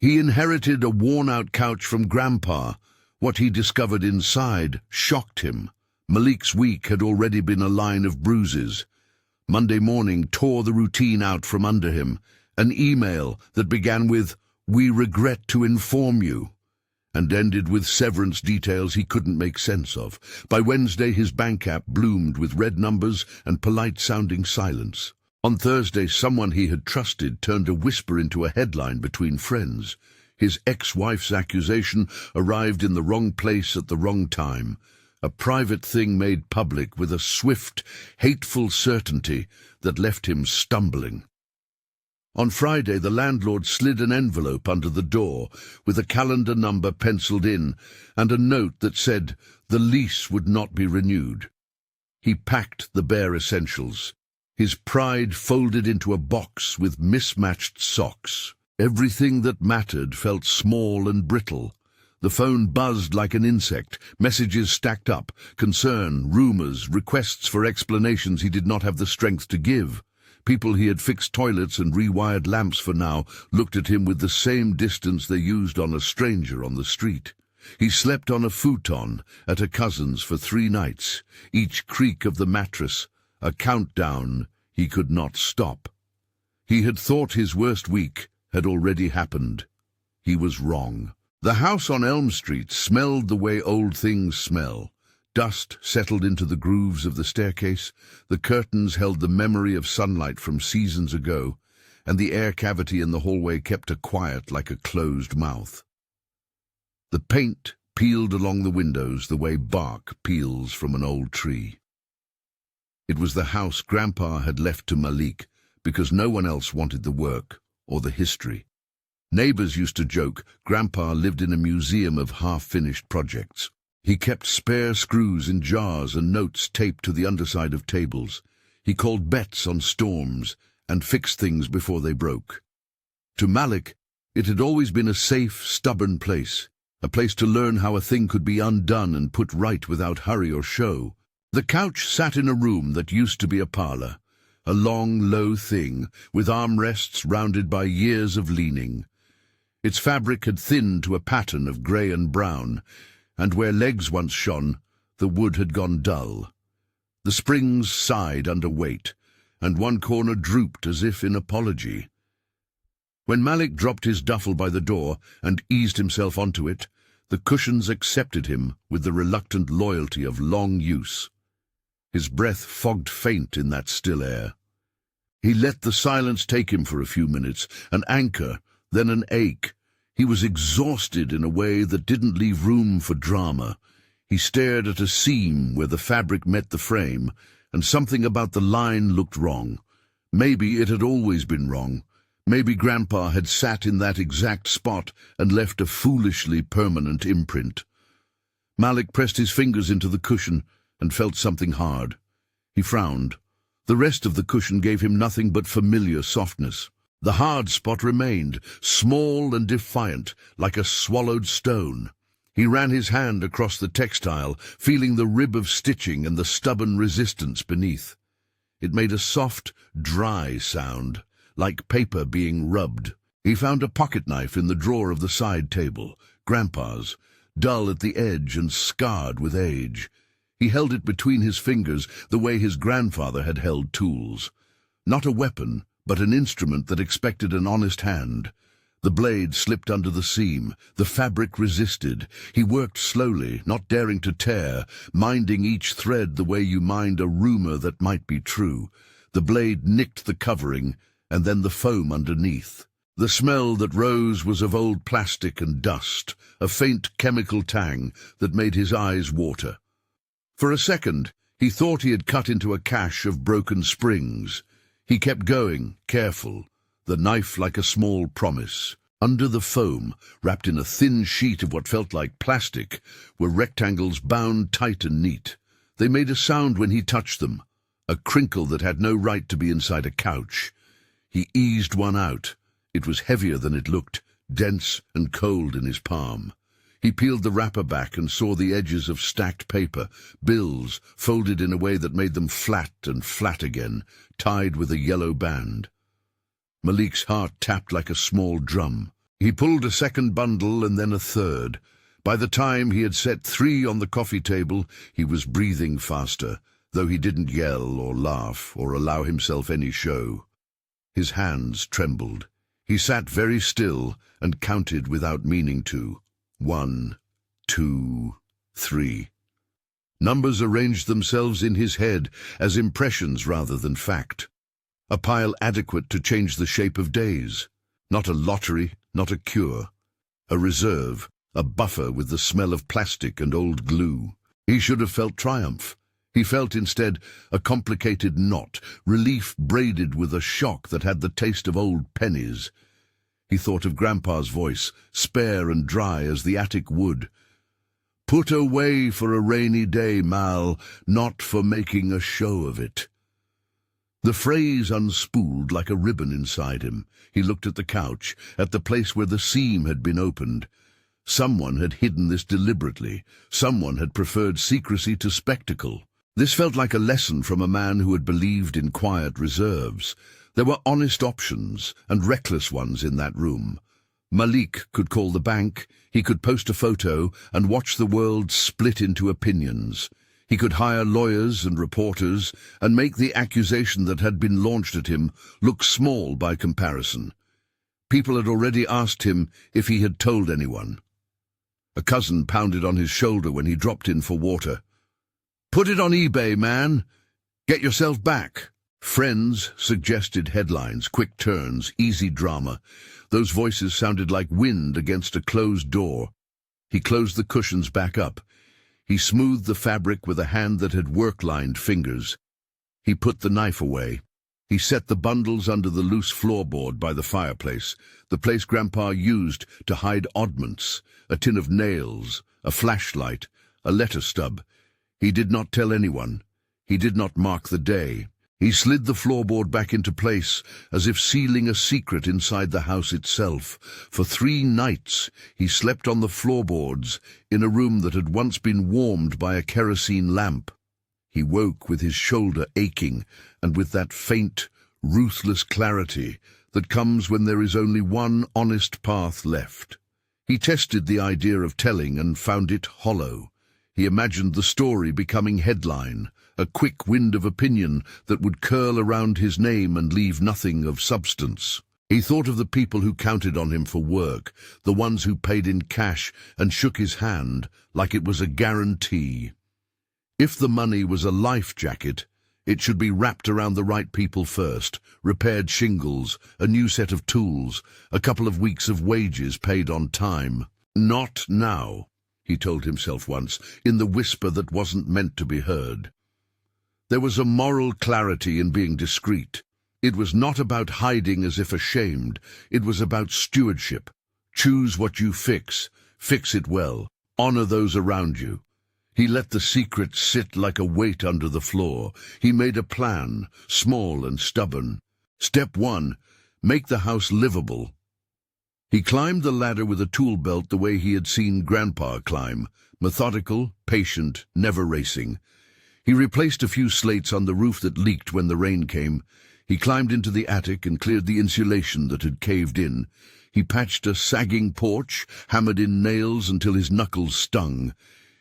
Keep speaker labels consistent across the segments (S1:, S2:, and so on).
S1: He inherited a worn-out couch from Grandpa. What he discovered inside shocked him. Malik's week had already been a line of bruises. Monday morning tore the routine out from under him. An email that began with, "We regret to inform you," and ended with severance details he couldn't make sense of. By Wednesday, his bank app bloomed with red numbers and polite-sounding silence. On Thursday, someone he had trusted turned a whisper into a headline between friends. His ex-wife's accusation arrived in the wrong place at the wrong time. A private thing made public with a swift, hateful certainty that left him stumbling. On Friday, the landlord slid an envelope under the door with a calendar number penciled in and a note that said the lease would not be renewed. He packed the bare essentials, his pride folded into a box with mismatched socks. Everything that mattered felt small and brittle. The phone buzzed like an insect, messages stacked up, concern, rumors, requests for explanations he did not have the strength to give. People he had fixed toilets and rewired lamps for now looked at him with the same distance they used on a stranger on the street. He slept on a futon at a cousin's for 3 nights, each creak of the mattress, a countdown he could not stop. He had thought his worst week had already happened. He was wrong. The house on Elm Street smelled the way old things smell. Dust settled into the grooves of the staircase, the curtains held the memory of sunlight from seasons ago, and the air cavity in the hallway kept a quiet like a closed mouth. The paint peeled along the windows the way bark peels from an old tree. It was the house Grandpa had left to Malik because no one else wanted the work or the history. Neighbors used to joke Grandpa lived in a museum of half-finished projects. He kept spare screws in jars and notes taped to the underside of tables. He called bets on storms and fixed things before they broke. To Malik, it had always been a safe, stubborn place, a place to learn how a thing could be undone and put right without hurry or show. The couch sat in a room that used to be a parlor, a long, low thing with armrests rounded by years of leaning. Its fabric had thinned to a pattern of grey and brown, and where legs once shone, the wood had gone dull. The springs sighed under weight, and one corner drooped as if in apology. When Malik dropped his duffel by the door and eased himself onto it, the cushions accepted him with the reluctant loyalty of long use. His breath fogged faint in that still air. He let the silence take him for a few minutes, an anchor, then an ache. He was exhausted in a way that didn't leave room for drama. He stared at a seam where the fabric met the frame, and something about the line looked wrong. Maybe it had always been wrong. Maybe Grandpa had sat in that exact spot and left a foolishly permanent imprint. Malik pressed his fingers into the cushion and felt something hard. He frowned. The rest of the cushion gave him nothing but familiar softness. The hard spot remained, small and defiant, like a swallowed stone. He ran his hand across the textile, feeling the rib of stitching and the stubborn resistance beneath. It made a soft, dry sound, like paper being rubbed. He found a pocket knife in the drawer of the side table, Grandpa's, dull at the edge and scarred with age. He held it between his fingers the way his grandfather had held tools. Not a weapon, but an instrument that expected an honest hand. The blade slipped under the seam. The fabric resisted. He worked slowly, not daring to tear, minding each thread the way you mind a rumor that might be true. The blade nicked the covering, and then the foam underneath. The smell that rose was of old plastic and dust, a faint chemical tang that made his eyes water. For a second, he thought he had cut into a cache of broken springs. He kept going, careful, the knife like a small promise. Under the foam, wrapped in a thin sheet of what felt like plastic, were rectangles bound tight and neat. They made a sound when he touched them, a crinkle that had no right to be inside a couch. He eased one out. It was heavier than it looked, dense and cold in his palm. He peeled the wrapper back and saw the edges of stacked paper, bills folded in a way that made them flat and flat again, tied with a yellow band. Malik's heart tapped like a small drum. He pulled a second bundle and then a third. By the time he had set 3 on the coffee table, he was breathing faster, though he didn't yell or laugh or allow himself any show. His hands trembled. He sat very still and counted without meaning to. 1, 2, 3. Numbers arranged themselves in his head as impressions rather than fact. A pile adequate to change the shape of days. Not a lottery, not a cure. A reserve, a buffer with the smell of plastic and old glue. He should have felt triumph. He felt instead a complicated knot, relief braided with a shock that had the taste of old pennies. He thought of Grandpa's voice, spare and dry as the attic wood. "Put away for a rainy day, Mal, not for making a show of it." The phrase unspooled like a ribbon inside him. He looked at the couch, at the place where the seam had been opened. Someone had hidden this deliberately. Someone had preferred secrecy to spectacle. This felt like a lesson from a man who had believed in quiet reserves. There were honest options and reckless ones in that room. Malik could call the bank, he could post a photo and watch the world split into opinions. He could hire lawyers and reporters and make the accusation that had been launched at him look small by comparison. People had already asked him if he had told anyone. A cousin pounded on his shoulder when he dropped in for water. "Put it on eBay, man. Get yourself back." Friends suggested headlines, quick turns, easy drama. Those voices sounded like wind against a closed door. He closed the cushions back up. He smoothed the fabric with a hand that had work-lined fingers. He put the knife away. He set the bundles under the loose floorboard by the fireplace, the place Grandpa used to hide oddments, a tin of nails, a flashlight, a letter stub. He did not tell anyone. He did not mark the day. He slid the floorboard back into place, as if sealing a secret inside the house itself. For 3 nights he slept on the floorboards in a room that had once been warmed by a kerosene lamp. He woke with his shoulder aching, and with that faint, ruthless clarity that comes when there is only one honest path left. He tested the idea of telling and found it hollow. He imagined the story becoming headline, a quick wind of opinion that would curl around his name and leave nothing of substance. He thought of the people who counted on him for work, the ones who paid in cash and shook his hand like it was a guarantee. If the money was a life jacket, it should be wrapped around the right people first, repaired shingles, a new set of tools, a couple of weeks of wages paid on time. Not now, he told himself once, in the whisper that wasn't meant to be heard. There was a moral clarity in being discreet. It was not about hiding as if ashamed. It was about stewardship. Choose what you fix it well, honor those around you. He let the secret sit like a weight under the floor. He made a plan, small and stubborn. Step 1, make the house livable. He climbed the ladder with a tool belt the way he had seen Grandpa climb, methodical, patient, never racing. He replaced a few slates on the roof that leaked when the rain came. He climbed into the attic and cleared the insulation that had caved in. He patched a sagging porch, hammered in nails until his knuckles stung.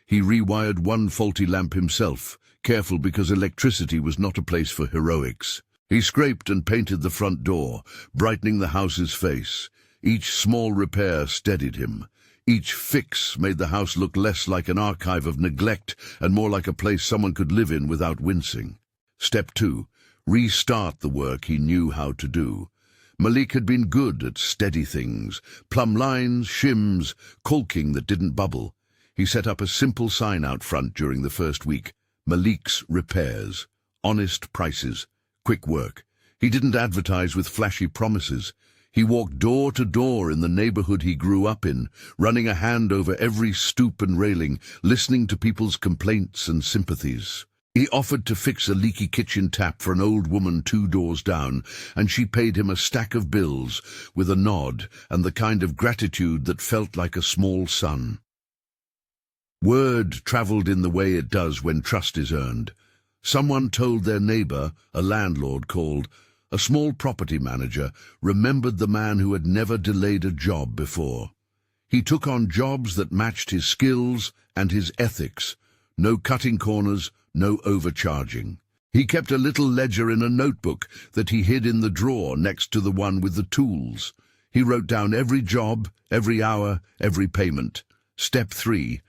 S1: He rewired one faulty lamp himself, careful because electricity was not a place for heroics. He scraped and painted the front door, brightening the house's face. Each small repair steadied him. Each fix made the house look less like an archive of neglect and more like a place someone could live in without wincing. Step 2, restart the work he knew how to do. Malik had been good at steady things, plumb lines, shims, caulking that didn't bubble. He set up a simple sign out front during the first week. Malik's Repairs. Honest prices. Quick work. He didn't advertise with flashy promises. He walked door to door in the neighborhood he grew up in, running a hand over every stoop and railing, listening to people's complaints and sympathies. He offered to fix a leaky kitchen tap for an old woman 2 doors down, and she paid him a stack of bills with a nod and the kind of gratitude that felt like a small son. Word traveled in the way it does when trust is earned. Someone told their neighbor, a landlord called, a small property manager, remembered the man who had never delayed a job before. He took on jobs that matched his skills and his ethics. No cutting corners, no overcharging. He kept a little ledger in a notebook that he hid in the drawer next to the one with the tools. He wrote down every job, every hour, every payment. Step 3.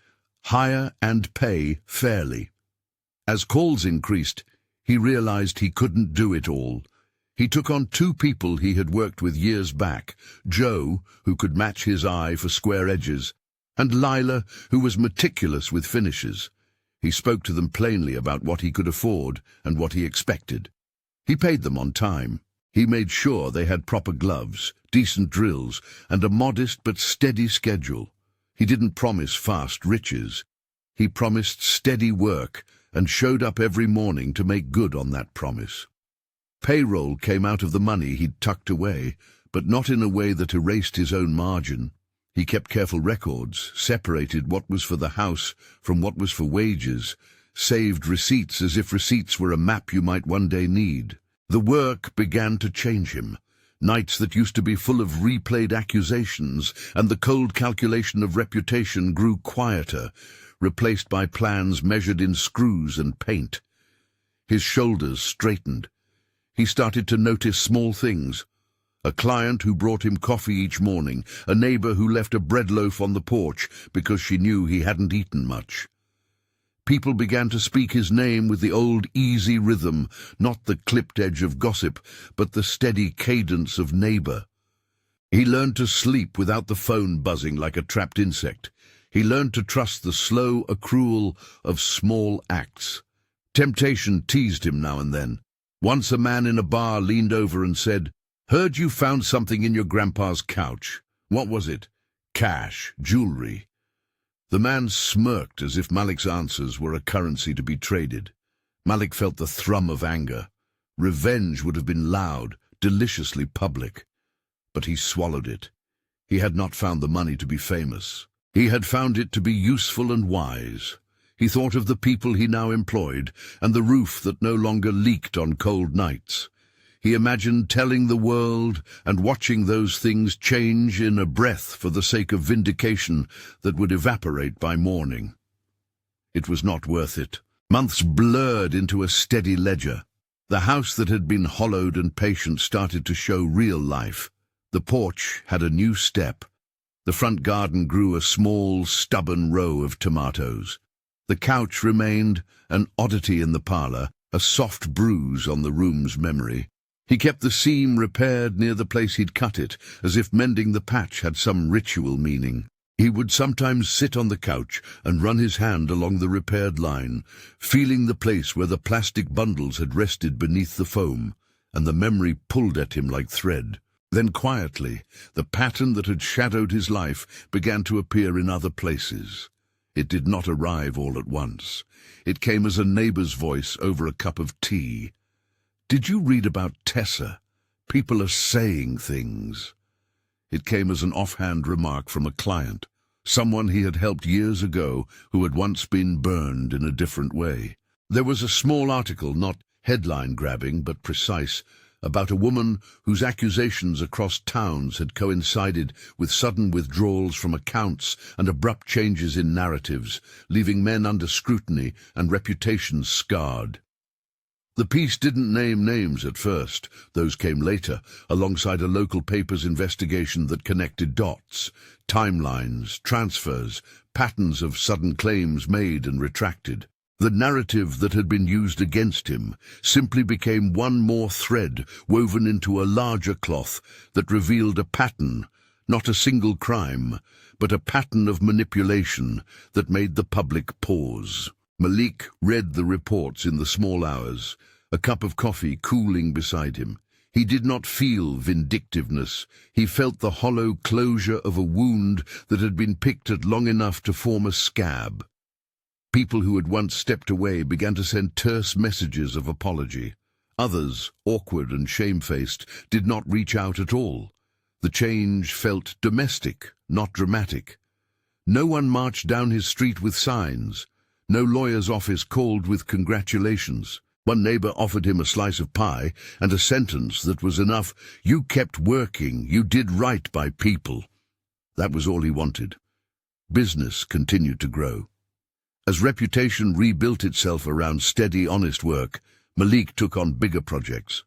S1: Hire and pay fairly. As calls increased, he realized he couldn't do it all. He took on 2 people he had worked with years back, Joe, who could match his eye for square edges, and Lila, who was meticulous with finishes. He spoke to them plainly about what he could afford and what he expected. He paid them on time. He made sure they had proper gloves, decent drills, and a modest but steady schedule. He didn't promise fast riches. He promised steady work and showed up every morning to make good on that promise. Payroll came out of the money he'd tucked away, but not in a way that erased his own margin. He kept careful records, separated what was for the house from what was for wages, saved receipts as if receipts were a map you might one day need. The work began to change him. Nights that used to be full of replayed accusations and the cold calculation of reputation grew quieter, replaced by plans measured in screws and paint. His shoulders straightened. He started to notice small things. A client who brought him coffee each morning, a neighbor who left a bread loaf on the porch because she knew he hadn't eaten much. People began to speak his name with the old easy rhythm, not the clipped edge of gossip, but the steady cadence of neighbor. He learned to sleep without the phone buzzing like a trapped insect. He learned to trust the slow accrual of small acts. Temptation teased him now and then. Once a man in a bar leaned over and said, "Heard you found something in your grandpa's couch. What was it?" "Cash, jewelry." The man smirked as if Malik's answers were a currency to be traded. Malik felt the thrum of anger. Revenge would have been loud, deliciously public. But he swallowed it. He had not found the money to be famous. He had found it to be useful and wise. He thought of the people he now employed and the roof that no longer leaked on cold nights. He imagined telling the world and watching those things change in a breath for the sake of vindication that would evaporate by morning. It was not worth it. Months blurred into a steady ledger. The house that had been hollowed and patient started to show real life. The porch had a new step. The front garden grew a small, stubborn row of tomatoes. The couch remained an oddity in the parlor, a soft bruise on the room's memory. He kept the seam repaired near the place he'd cut it, as if mending the patch had some ritual meaning. He would sometimes sit on the couch and run his hand along the repaired line, feeling the place where the plastic bundles had rested beneath the foam, and the memory pulled at him like thread. Then quietly, the pattern that had shadowed his life began to appear in other places. It did not arrive all at once. It came as a neighbor's voice over a cup of tea. "Did you read about Tessa? People are saying things." It came as an offhand remark from a client, someone he had helped years ago who had once been burned in a different way. There was a small article, not headline-grabbing but precise, about a woman whose accusations across towns had coincided with sudden withdrawals from accounts and abrupt changes in narratives, leaving men under scrutiny and reputations scarred. The piece didn't name names at first. Those came later, alongside a local paper's investigation that connected dots, timelines, transfers, patterns of sudden claims made and retracted. The narrative that had been used against him simply became one more thread woven into a larger cloth that revealed a pattern, not a single crime, but a pattern of manipulation that made the public pause. Malik read the reports in the small hours, a cup of coffee cooling beside him. He did not feel vindictiveness. He felt the hollow closure of a wound that had been picked at long enough to form a scab. People who had once stepped away began to send terse messages of apology. Others, awkward and shamefaced, did not reach out at all. The change felt domestic, not dramatic. No one marched down his street with signs. No lawyer's office called with congratulations. One neighbor offered him a slice of pie and a sentence that was enough: "You kept working, you did right by people." That was all he wanted. Business continued to grow. As reputation rebuilt itself around steady, honest work, Malik took on bigger projects.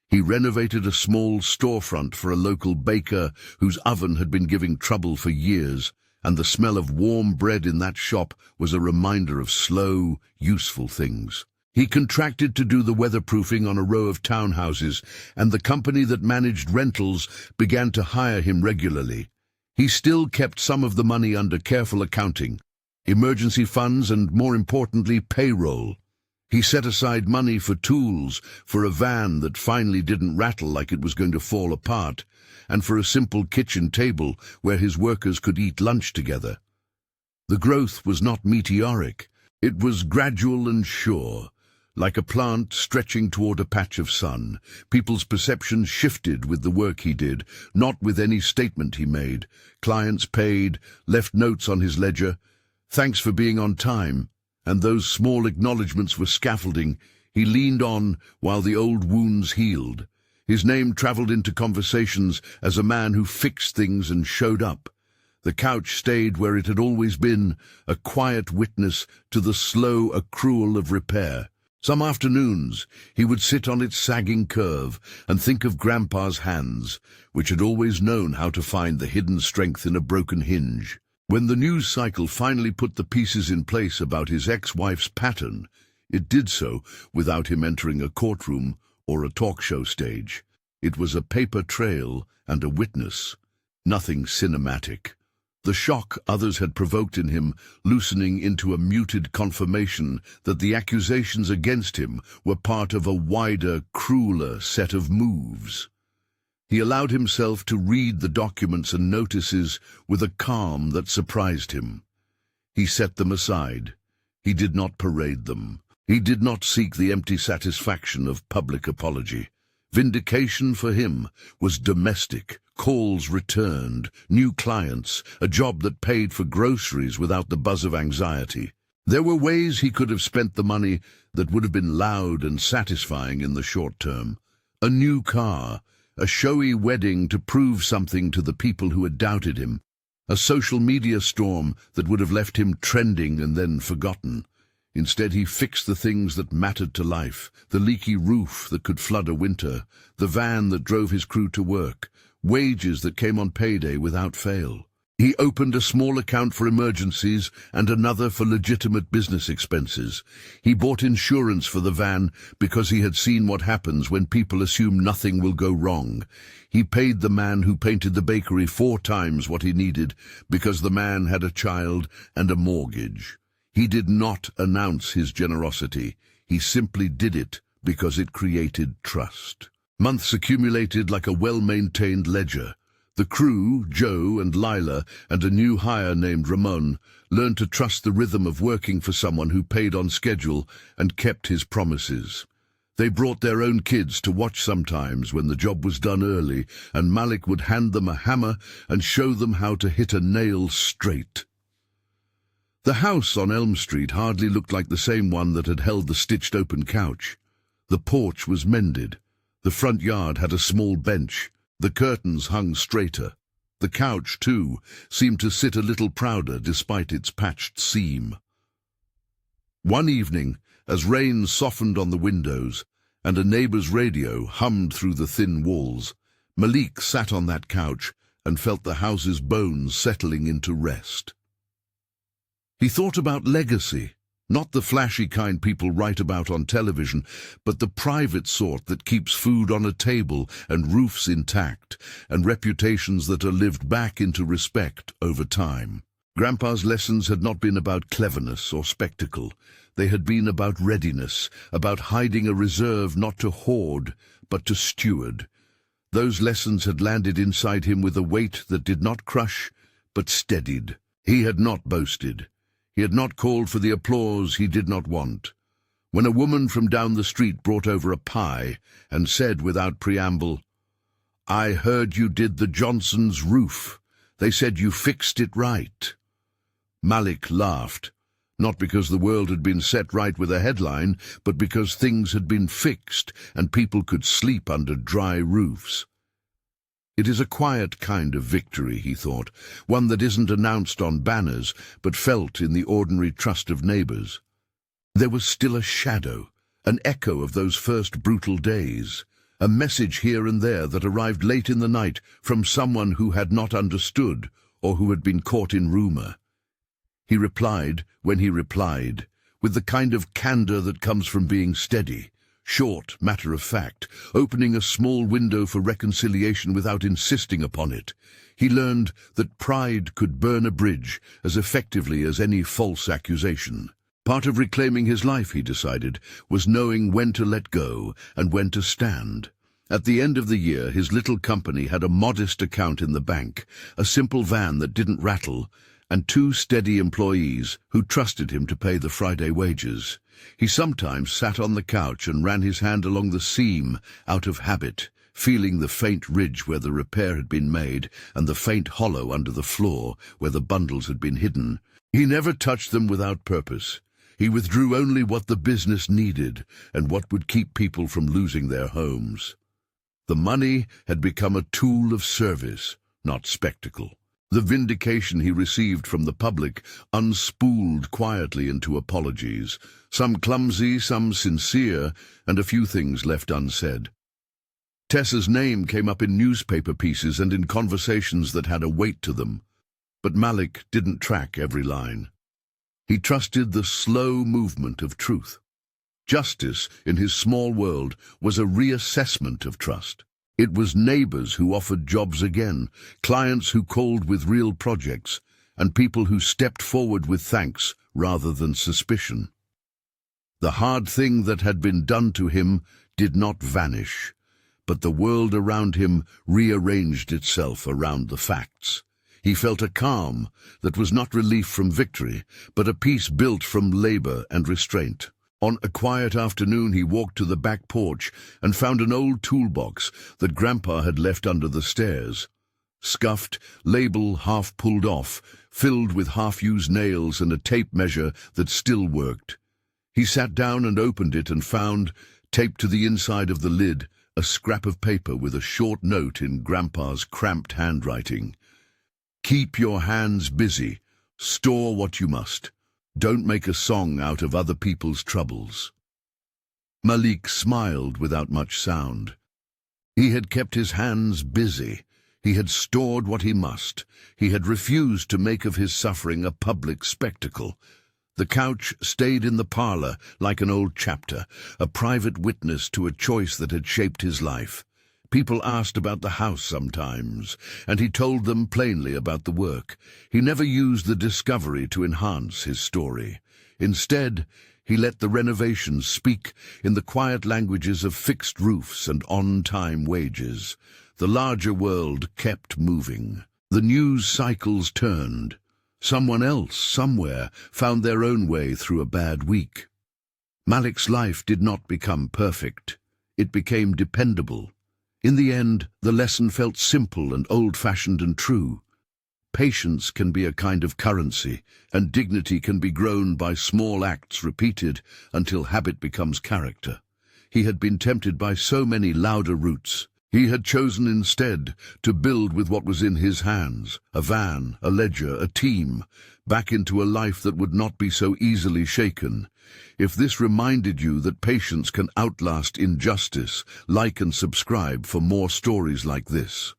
S1: He renovated a small storefront for a local baker whose oven had been giving trouble for years, and the smell of warm bread in that shop was a reminder of slow, useful things. He contracted to do the weatherproofing on a row of townhouses, and the company that managed rentals began to hire him regularly. He still kept some of the money under careful accounting, emergency funds, and, more importantly, payroll. He set aside money for tools, for a van that finally didn't rattle like it was going to fall apart, and for a simple kitchen table where his workers could eat lunch together. The growth was not meteoric. It was gradual and sure. Like a plant stretching toward a patch of sun, people's perceptions shifted with the work he did, not with any statement he made. Clients paid, left notes on his ledger, "Thanks for being on time," and those small acknowledgements were scaffolding. He leaned on while the old wounds healed. His name traveled into conversations as a man who fixed things and showed up. The couch stayed where it had always been, a quiet witness to the slow accrual of repair. Some afternoons he would sit on its sagging curve and think of Grandpa's hands, which had always known how to find the hidden strength in a broken hinge. When the news cycle finally put the pieces in place about his ex-wife's pattern, it did so without him entering a courtroom or a talk show stage. It was a paper trail and a witness, nothing cinematic. The shock others had provoked in him loosening into a muted confirmation that the accusations against him were part of a wider, crueler set of moves. He allowed himself to read the documents and notices with a calm that surprised him. He set them aside. He did not parade them. He did not seek the empty satisfaction of public apology. Vindication for him was domestic. Calls returned, new clients, a job that paid for groceries without the buzz of anxiety. There were ways he could have spent the money that would have been loud and satisfying in the short term. A new car, a showy wedding to prove something to the people who had doubted him, a social media storm that would have left him trending and then forgotten. Instead, he fixed the things that mattered to life: the leaky roof that could flood a winter, the van that drove his crew to work, wages that came on payday without fail. He opened a small account for emergencies and another for legitimate business expenses. He bought insurance for the van because he had seen what happens when people assume nothing will go wrong. He paid the man who painted the bakery 4 times what he needed because the man had a child and a mortgage. He did not announce his generosity. He simply did it because it created trust. Months accumulated like a well-maintained ledger. The crew, Joe and Lila, and a new hire named Ramon, learned to trust the rhythm of working for someone who paid on schedule and kept his promises. They brought their own kids to watch sometimes when the job was done early, and Malik would hand them a hammer and show them how to hit a nail straight. The house on Elm Street hardly looked like the same one that had held the stitched-open couch. The porch was mended. The front yard had a small bench. The curtains hung straighter. The couch, too, seemed to sit a little prouder despite its patched seam. One evening, as rain softened on the windows and a neighbor's radio hummed through the thin walls, Malik sat on that couch and felt the house's bones settling into rest. He thought about legacy. Not the flashy kind people write about on television, but the private sort that keeps food on a table and roofs intact, and reputations that are lived back into respect over time. Grandpa's lessons had not been about cleverness or spectacle. They had been about readiness, about hiding a reserve not to hoard, but to steward. Those lessons had landed inside him with a weight that did not crush, but steadied. He had not boasted. He had not called for the applause he did not want. When a woman from down the street brought over a pie and said without preamble, "I heard you did the Johnson's roof. They said you fixed it right," Malik laughed, Not because the world had been set right with a headline, but because things had been fixed and people could sleep under dry roofs. It is a quiet kind of victory, he thought, one that isn't announced on banners, but felt in the ordinary trust of neighbours. There was still a shadow, an echo of those first brutal days, a message here and there that arrived late in the night from someone who had not understood or who had been caught in rumour. He replied when he replied, with the kind of candour that comes from being steady, short, matter-of-fact, opening a small window for reconciliation without insisting upon it. He learned that pride could burn a bridge as effectively as any false accusation. Part of reclaiming his life, he decided, was knowing when to let go and when to stand. At the end of the year, his little company had a modest account in the bank, a simple van that didn't rattle, and 2 steady employees who trusted him to pay the Friday wages. He sometimes sat on the couch and ran his hand along the seam out of habit, feeling the faint ridge where the repair had been made and the faint hollow under the floor where the bundles had been hidden. He never touched them without purpose. He withdrew only what the business needed and what would keep people from losing their homes. The money had become a tool of service, not spectacle. The vindication he received from the public unspooled quietly into apologies, some clumsy, some sincere, and a few things left unsaid. Tessa's name came up in newspaper pieces and in conversations that had a weight to them, but Malik didn't track every line. He trusted the slow movement of truth. Justice, in his small world, was a reassessment of trust. It was neighbours who offered jobs again, clients who called with real projects, and people who stepped forward with thanks rather than suspicion. The hard thing that had been done to him did not vanish, but the world around him rearranged itself around the facts. He felt a calm that was not relief from victory, but a peace built from labour and restraint. On a quiet afternoon he walked to the back porch and found an old toolbox that Grandpa had left under the stairs. Scuffed, label half pulled off, filled with half-used nails and a tape measure that still worked. He sat down and opened it and found, taped to the inside of the lid, a scrap of paper with a short note in Grandpa's cramped handwriting. "Keep your hands busy. Store what you must. Don't make a song out of other people's troubles." Malik smiled without much sound. He had kept his hands busy. He had stored what he must. He had refused to make of his suffering a public spectacle. The couch stayed in the parlour like an old chapter, a private witness to a choice that had shaped his life. People asked about the house sometimes, and he told them plainly about the work. He never used the discovery to enhance his story. Instead, he let the renovations speak in the quiet languages of fixed roofs and on-time wages. The larger world kept moving. The news cycles turned. Someone else, somewhere, found their own way through a bad week. Malik's life did not become perfect. It became dependable. In the end, the lesson felt simple and old-fashioned and true. Patience can be a kind of currency, and dignity can be grown by small acts repeated until habit becomes character. He had been tempted by so many louder routes. He had chosen instead to build with what was in his hands, a van, a ledger, a team, back into a life that would not be so easily shaken. If this reminded you that patience can outlast injustice, like and subscribe for more stories like this.